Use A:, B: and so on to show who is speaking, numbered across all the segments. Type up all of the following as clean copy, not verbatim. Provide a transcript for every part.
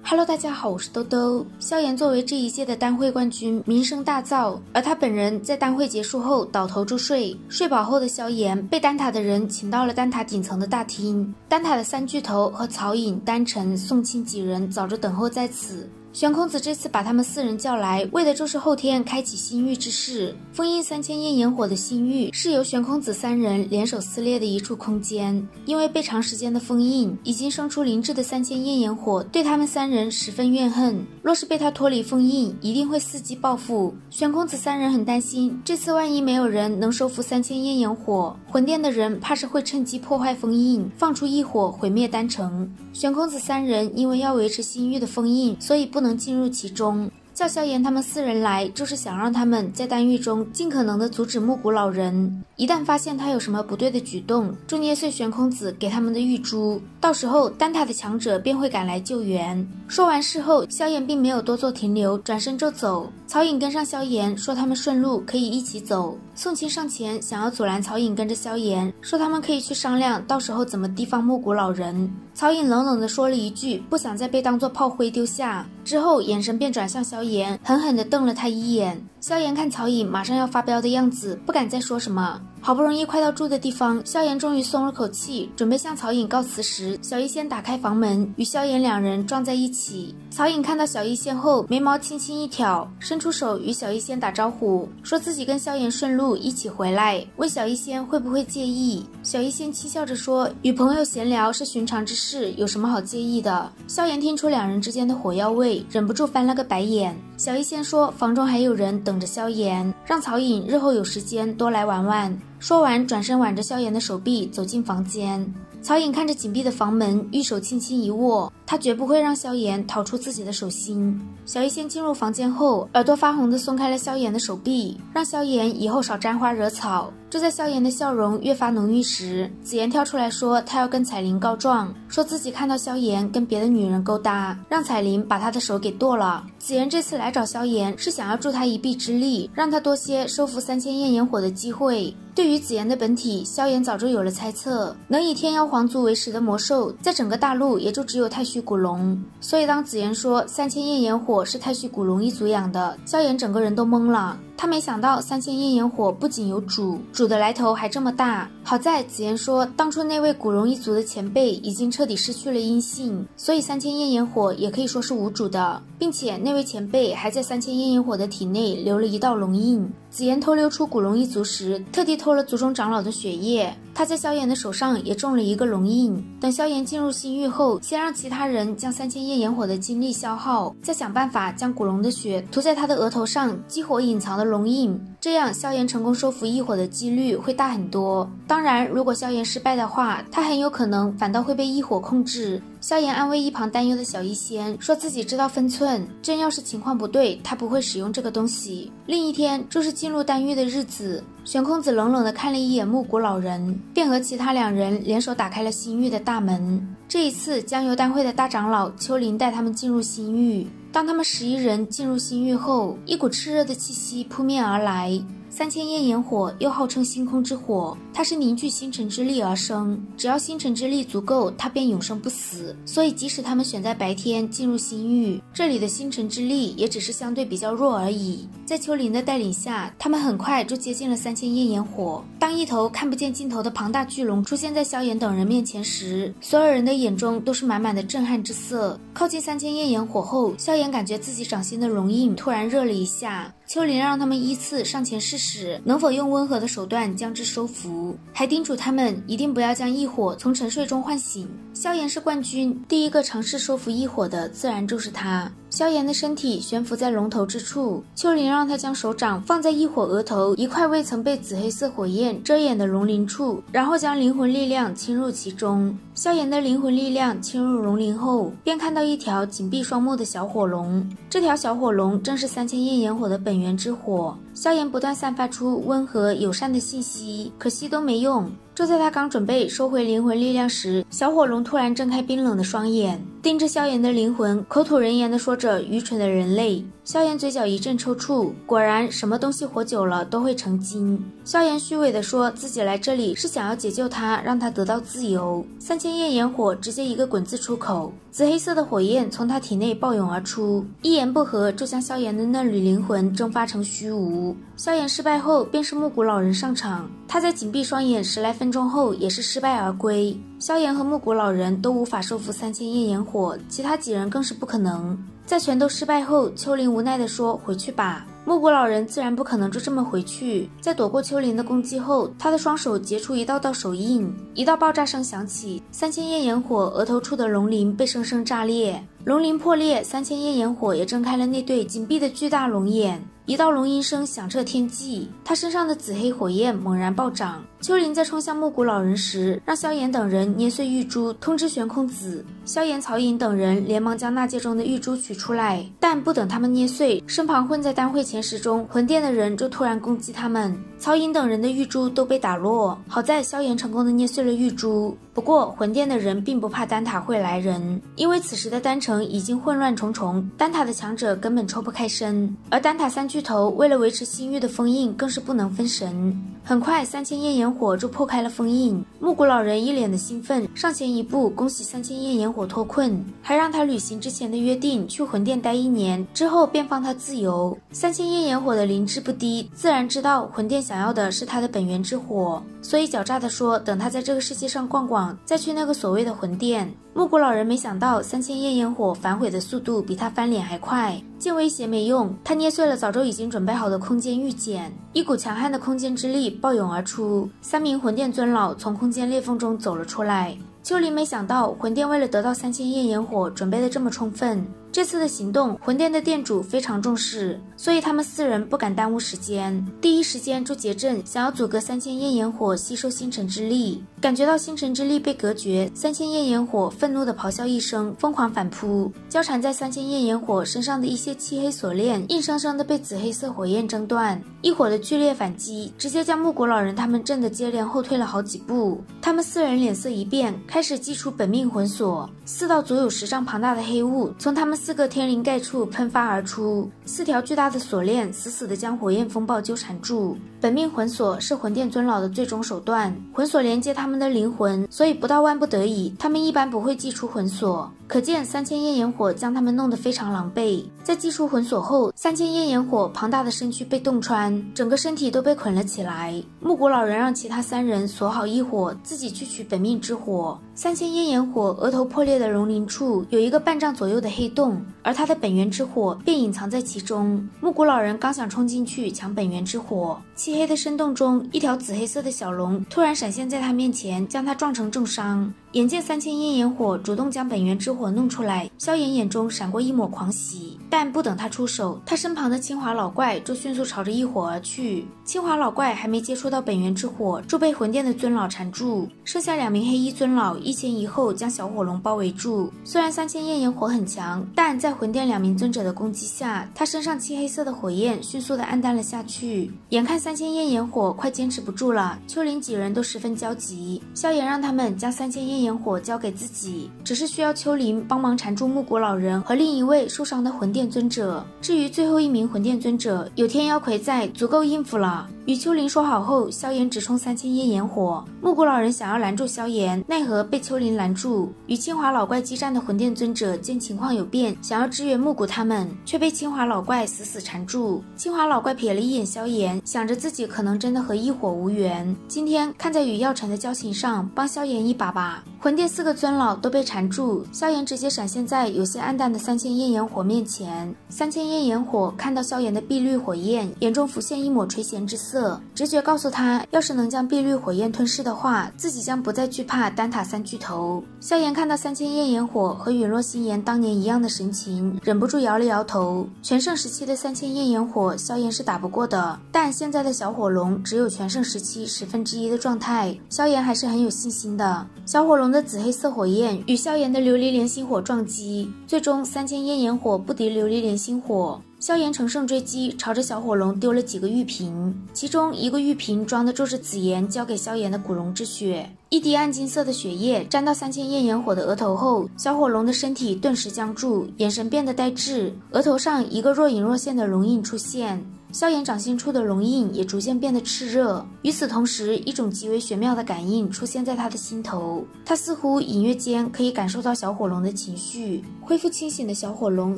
A: Hello， 大家好，我是兜兜。萧炎作为这一届的单会冠军，名声大噪，而他本人在单会结束后倒头就睡。睡饱后的萧炎被丹塔的人请到了丹塔顶层的大厅，丹塔的三巨头和曹颖、丹晨、宋清几人早就等候在此。玄空子这次把他们4人叫来，为的就是后天开启星域之事。封印3000焰炎火的星域是由玄空子3人联手撕裂的一处空间，因为被长时间的封印，已经生出灵智的3000焰炎火对他们3人十分怨恨。若是被他脱离封印，一定会伺机报复。玄空子3人很担心，这次万一没有人能收服3000焰炎火，魂殿的人怕是会趁机破坏封印，放出异火毁灭丹城。玄空子3人因为要维持星域的封印，所以不能进入其中。叫萧炎他们4人来，就是想让他们在丹狱中尽可能的阻止木谷老人，一旦发现他有什么不对的举动，就捏碎玄空子给他们的玉珠，到时候丹塔的强者便会赶来救援。说完事后，萧炎并没有多做停留，转身就走。曹颖跟上萧炎，说他们顺路可以一起走。宋清上前想要阻拦曹颖跟着萧炎，说他们可以去商量到时候怎么提防木谷老人。曹颖冷冷地说了一句不想再被当作炮灰丢下，之后眼神便转向萧炎，狠狠地瞪了他一眼。萧炎看曹颖马上要发飙的样子，不敢再说什么。好不容易快到住的地方，萧炎终于松了口气，准备向曹颖告辞时，小医仙打开房门，与萧炎2人撞在一起。曹颖看到小医仙后，眉毛轻轻一挑，伸出手与小医仙打招呼，说自己跟萧炎顺路一起回来，问小医仙会不会介意。小医仙轻笑着说，与朋友闲聊是寻常之事，有什么好介意的。萧炎听出2人之间的火药味，忍不住翻了个白眼。小医仙说房中还有人等着萧炎，让曹颖日后有时间多来玩玩。说完转身挽着萧炎的手臂走进房间。曹颖看着紧闭的房门，玉手轻轻一握，他绝不会让萧炎逃出自己的手心。小医仙进入房间后，耳朵发红的松开了萧炎的手臂，让萧炎以后少沾花惹草。就在萧炎的笑容越发浓郁时，紫妍跳出来说他要跟彩铃告状，说自己看到萧炎跟别的女人勾搭，让彩铃把他的手给剁了。紫妍这次来找萧炎是想要助他一臂之力，让他多些收服3000焰炎火的机会。对于紫妍的本体，萧炎早就有了猜测，能以天妖皇族为食的魔兽，在整个大陆也就只有太虚古龙。所以当紫妍说3000焰炎火是太虚古龙一族养的，萧炎整个人都懵了。他没想到3000焰炎火不仅有主的来头还这么大。好在紫妍说当初那位古龙一族的前辈已经彻底失去了阴性，所以3000焰炎火也可以说是无主的，并且那位前辈还在3000焰炎火的体内留了一道龙印。紫妍偷溜出古龙一族时，特地偷了族中长老的血液，他在萧炎的手上也中了一个龙印。等萧炎进入星域后，先让其他人将3000焰炎火的精力消耗，再想办法将古龙的血涂在他的额头上，激活隐藏的龙印，这样萧炎成功收服异火的几率会大很多。当然，如果萧炎失败的话，他很有可能反倒会被异火控制。萧炎安慰一旁担忧的小医仙，说自己知道分寸，真要是情况不对，他不会使用这个东西。另一天就是进入丹狱的日子，玄空子冷冷地看了一眼木谷老人，便和其他2人联手打开了星域的大门。这一次将由丹会的大长老秋林带他们进入星域。当他们11人进入星域后，一股炽热的气息扑面而来。3000焰炎火又号称星空之火，它是凝聚星辰之力而生，只要星辰之力足够，它便永生不死。所以即使他们选在白天进入星域，这里的星辰之力也只是相对比较弱而已。在秋林的带领下，他们很快就接近了3000焰炎火。当一头看不见尽头的庞大巨龙出现在萧炎等人面前时，所有人的眼中都是满满的震撼之色。靠近3000焰炎火后，萧炎感觉自己掌心的龙印突然热了一下。秋林让他们依次上前试试能否用温和的手段将之收服，还叮嘱他们一定不要将异火从沉睡中唤醒。萧炎是冠军，第一个尝试收服异火的自然就是他。萧炎的身体悬浮在龙头之处，秋林让他将手掌放在异火额头一块未曾被紫黑色火焰遮掩的龙鳞处，然后将灵魂力量侵入其中。萧炎的灵魂力量侵入龙鳞后，便看到一条紧闭双目的小火龙，这条小火龙正是3000焰炎火的本源之火。萧炎不断散发出温和友善的信息，可惜都没用。就在他刚准备收回灵魂力量时，小火龙突然睁开冰冷的双眼，盯着萧炎的灵魂，口吐人言地说着愚蠢的人类。萧炎嘴角一阵抽搐，果然什么东西活久了都会成精。萧炎虚伪地说自己来这里是想要解救他，让他得到自由。3000焰炎火直接一个滚字出口，紫黑色的火焰从他体内暴涌而出，一言不合就将萧炎的那缕灵魂蒸发成虚无。萧炎失败后，便是木谷老人上场，他在紧闭双眼10来分钟后也是失败而归。萧炎和木谷老人都无法收服3000焰炎火，其他几人更是不可能。在全都失败后，秋林无奈地说：“回去吧。”木谷老人自然不可能就这么回去，在躲过秋林的攻击后，他的双手结出一道道手印，一道爆炸声响起，3000焰炎火额头处的龙鳞被生生炸裂，龙鳞破裂，3000焰炎火也睁开了那对紧闭的巨大龙眼，一道龙吟声响彻天际，他身上的紫黑火焰猛然暴涨。秋林在冲向木谷老人时，让萧炎等人捏碎玉珠，通知玄空子。萧炎、曹颖等人连忙将纳戒中的玉珠取出来，但不等他们捏碎，身旁混在丹会前10中魂殿的人就突然攻击他们，曹颖等人的玉珠都被打落。好在萧炎成功的捏碎了玉珠，不过魂殿的人并不怕丹塔会来人，因为此时的丹城已经混乱重重，丹塔的强者根本抽不开身，而丹塔3巨头为了维持星域的封印，更是不能分神。很快3000焰炎火就破开了封印，木谷老人一脸的兴奋，上前一步恭喜3000焰炎火脱困，还让他履行之前的约定，去魂殿待1年，之后便放他自由。3000焰炎火的灵智不低，自然知道魂殿想要的是他的本源之火，所以狡诈地说等他在这个世界上逛逛，再去那个所谓的魂殿。木谷老人没想到3000焰炎火反悔的速度比他翻脸还快，见威胁没用，他捏碎了早就已经准备好的空间玉简，一股强悍的空间之力暴涌而出，3名魂殿尊老从空间裂缝中走了出来。秋林没想到魂殿为了得到3000焰炎火准备的这么充分，这次的行动魂殿的殿主非常重视，所以他们4人不敢耽误时间，第一时间就结阵，想要阻隔3000焰炎火吸收星辰之力。感觉到星辰之力被隔绝，3000焰炎火愤怒地咆哮一声，疯狂反扑，交缠在3000焰炎火身上的一些漆黑锁链硬生生地被紫黑色火焰挣断，一伙的剧烈反击直接将木谷老人他们震得接连后退了好几步。他们4人脸色一变，开始祭出本命魂锁，4道足有10丈庞大的黑雾从他们4个天灵盖处喷发而出，4条巨大的锁链死死地将火焰风暴纠缠住。本命魂锁是魂殿尊老的最终手段，魂锁连接他们的灵魂，所以不到万不得已，他们一般不会祭出魂锁。可见3000焰炎火将他们弄得非常狼狈。在祭出魂锁后，3000焰炎火庞大的身躯被洞穿，整个身体都被捆了起来。木谷老人让其他3人锁好异火，自己去取本命之火。3000焰炎火额头破裂的龙鳞处有一个半丈左右的黑洞，而他的本源之火便隐藏在其中。木谷老人刚想冲进去抢本源之火，漆黑的深洞中一条紫黑色的小龙突然闪现在他面前，将他撞成重伤。眼见3000焰炎火主动将本源之火弄出来，萧炎眼中闪过一抹狂喜，但不等他出手，他身旁的清华老怪就迅速朝着异火而去。清华老怪还没接触到本源之火，就被魂殿的尊老缠住，剩下2名黑衣尊老一前一后将小火龙包围住。虽然3000焰炎火很强，但在魂殿2名尊者的攻击下，他身上漆黑色的火焰迅速的暗淡了下去。眼看3000焰炎火快坚持不住了，秋林几人都十分焦急，萧炎让他们将3000焰炎火交给自己，只是需要秋林帮忙缠住木谷老人和另一位受伤的魂殿尊者。至于最后1名魂殿尊者，有天妖魁在，足够应付了。与秋林说好后，萧炎直冲3000焰炎火，木谷老人想要拦住萧炎，奈何被秋林拦住。与清华老怪激战的魂殿尊者见情况有变，想要支援木谷他们，却被清华老怪死死缠住。清华老怪瞥了一眼萧炎，想着自己可能真的和异火无缘，今天看在与药尘的交情上，帮萧炎一把吧。魂殿4个尊老都被缠住，萧炎直接闪现在有些暗淡的3000焰炎火面前。3000焰炎火看到萧炎的碧绿火焰，眼中浮现一抹垂涎之色，直觉告诉他，要是能将碧绿火焰吞噬的话，自己将不再惧怕丹塔3巨头。萧炎看到3000焰炎火和陨落心炎当年一样的神情，忍不住摇了摇头。全盛时期的3000焰炎火，萧炎是打不过的，但现在的小火龙只有全盛时期1/10的状态，萧炎还是很有信心的。小火龙的紫黑色火焰与萧炎的琉璃莲心火撞击，最终3000焰炎火不敌琉璃莲心火。萧炎乘胜追击，朝着小火龙丢了几个玉瓶，其中一个玉瓶装的就是紫炎交给萧炎的古龙之血，一滴暗金色的血液沾到3000焰炎火的额头后，小火龙的身体顿时僵住，眼神变得呆滞，额头上一个若隐若现的龙印出现。萧炎掌心处的龙印也逐渐变得炽热，与此同时，一种极为玄妙的感应出现在他的心头。他似乎隐约间可以感受到小火龙的情绪。恢复清醒的小火龙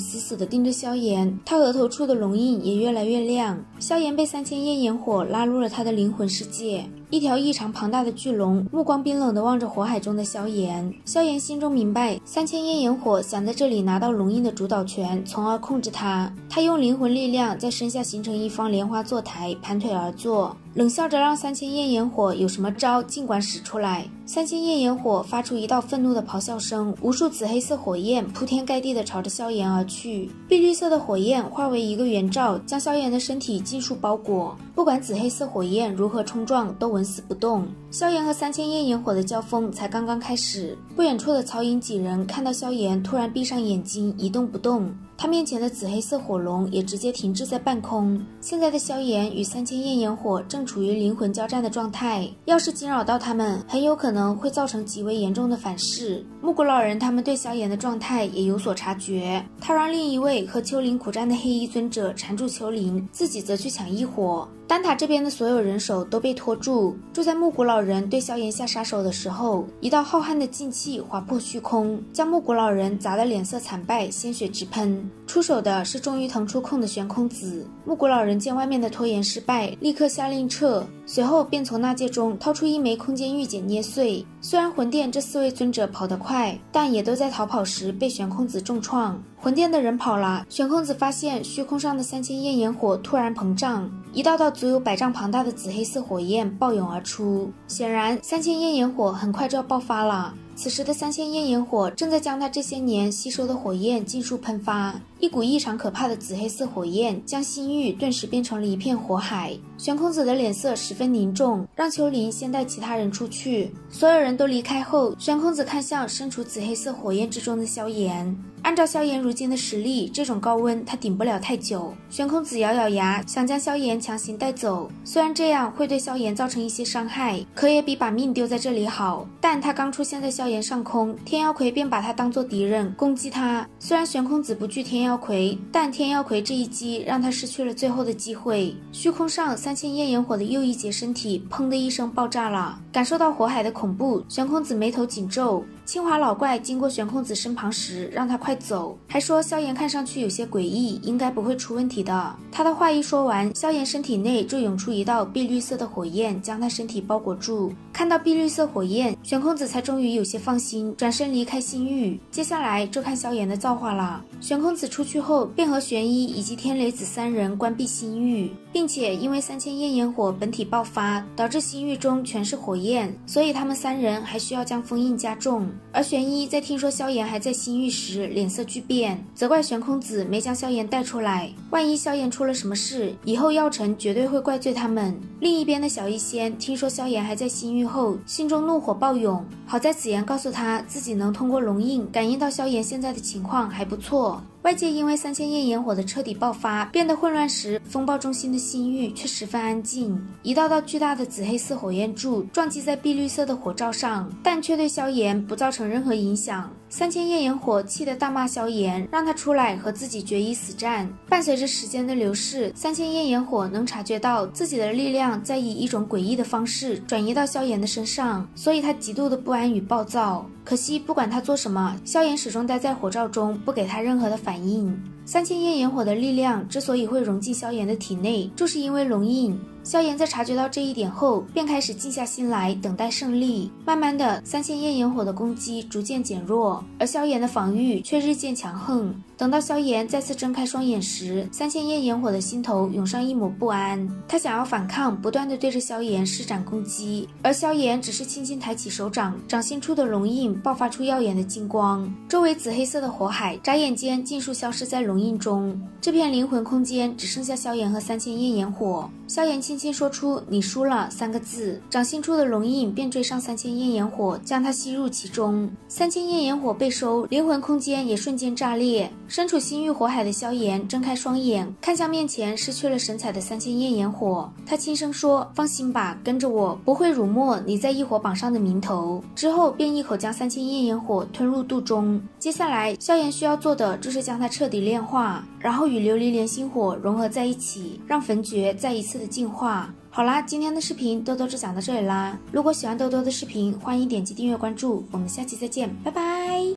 A: 死死地盯着萧炎，他额头处的龙印也越来越亮。萧炎被3000焰炎火拉入了他的灵魂世界。一条异常庞大的巨龙目光冰冷地望着火海中的萧炎。萧炎心中明白，3000焰炎火想在这里拿到龙印的主导权，从而控制它。他用灵魂力量在身下形成一方莲花坐台，盘腿而坐，冷笑着让3000焰炎火有什么招尽管使出来。3000焰炎火发出一道愤怒的咆哮声，无数紫黑色火焰铺天盖地地朝着萧炎而去。碧绿色的火焰化为一个圆罩，将萧炎的身体尽数包裹。不管紫黑色火焰如何冲撞，都纹丝不动。萧炎和3000焰炎火的交锋才刚刚开始。不远处的曹营几人看到萧炎突然闭上眼睛一动不动，他面前的紫黑色火龙也直接停滞在半空。现在的萧炎与3000焰炎火正处于灵魂交战的状态，要是惊扰到他们，很有可能会造成极为严重的反噬。木谷老人他们对萧炎的状态也有所察觉，他让另一位和丘陵苦战的黑衣尊者缠住丘陵，自己则去抢异火。丹塔这边的所有人手都被拖住。就在木谷老人对萧炎下杀手的时候，一道浩瀚的劲气划破虚空，将木谷老人砸得脸色惨败，鲜血直喷。出手的是终于腾出空的玄空子。木谷老人见外面的拖延失败，立刻下令撤，随后便从纳戒中掏出一枚空间玉简捏碎。虽然魂殿这4位尊者跑得快，但也都在逃跑时被玄空子重创。魂殿的人跑了，玄空子发现虚空上的3000焰炎火突然膨胀，一道道足有100丈庞大的紫黑色火焰暴涌而出。显然3000焰炎火很快就要爆发了。此时的3000焰炎火正在将他这些年吸收的火焰尽数喷发，一股异常可怕的紫黑色火焰将心域顿时变成了一片火海。玄空子的脸色十分凝重，让丘陵先带其他人出去。所有人都离开后，玄空子看向身处紫黑色火焰之中的萧炎。按照萧炎如今的实力，这种高温他顶不了太久。玄空子咬咬牙，想将萧炎强行带走。虽然这样会对萧炎造成一些伤害，可也比把命丢在这里好。但他刚出现在萧炎上空，天妖魁便把他当作敌人攻击他。虽然玄空子不惧天妖魁，但天妖魁这一击让他失去了最后的机会。虚空上3000焰炎火的又一节身体砰的一声爆炸了。感受到火海的恐怖，玄空子眉头紧皱。清华老怪经过玄空子身旁时，让他快走，还说萧炎看上去有些诡异，应该不会出问题的。他的话一说完，萧炎身体内就涌出一道碧绿色的火焰，将他身体包裹住。看到碧绿色火焰，玄空子才终于有些放心，转身离开心域。接下来就看萧炎的造化了。玄空子出去后，便和玄一以及天雷子3人关闭心域，并且因为3000焰炎火本体爆发，导致心域中全是火焰，所以他们3人还需要将封印加重。而玄一在听说萧炎还在心域时，脸色巨变，责怪玄空子没将萧炎带出来。万一萧炎出了什么事，以后药尘绝对会怪罪他们。另一边的小医仙听说萧炎还在心域后，心中怒火暴涌。好在紫妍告诉他，自己能通过龙印感应到萧炎现在的情况还不错。外界因为3000焰炎火的彻底爆发变得混乱时，风暴中心的心域却十分安静。一道道巨大的紫黑色火焰柱撞击在碧绿色的火罩上，但却对萧炎不造成任何影响。3000焰炎火气得大骂萧炎，让他出来和自己决一死战。伴随着时间的流逝，3000焰炎火能察觉到自己的力量在以一种诡异的方式转移到萧炎的身上，所以他极度的不安与暴躁。可惜不管他做什么，萧炎始终待在火罩中，不给他任何的反应。3000焰炎火的力量之所以会融进萧炎的体内，就是因为龙印。萧炎在察觉到这一点后，便开始静下心来等待胜利。慢慢的，3000焰炎火的攻击逐渐减弱，而萧炎的防御却日渐强横。等到萧炎再次睁开双眼时，3000焰炎火的心头涌上一抹不安。他想要反抗，不断的对着萧炎施展攻击，而萧炎只是轻轻抬起手掌，掌心处的龙印爆发出耀眼的金光，周围紫黑色的火海眨眼间尽数消失在龙印中。这片灵魂空间只剩下萧炎和3000焰炎火。萧炎轻轻说出“你输了”3个字，掌心处的龙印便追上3000焰炎火，将它吸入其中。3000焰炎火被收，灵魂空间也瞬间炸裂。身处心欲火海的萧炎睁开双眼，看向面前失去了神采的3000焰炎火，他轻声说：“放心吧，跟着我，不会辱没你在异火榜上的名头。”之后便一口将3000焰炎火吞入肚中。接下来，萧炎需要做的就是将它彻底炼化，然后与琉璃莲心火融合在一起，让焚诀再一次的净化。好啦，今天的视频豆豆就讲到这里啦。如果喜欢豆豆的视频，欢迎点击订阅关注，我们下期再见，拜拜。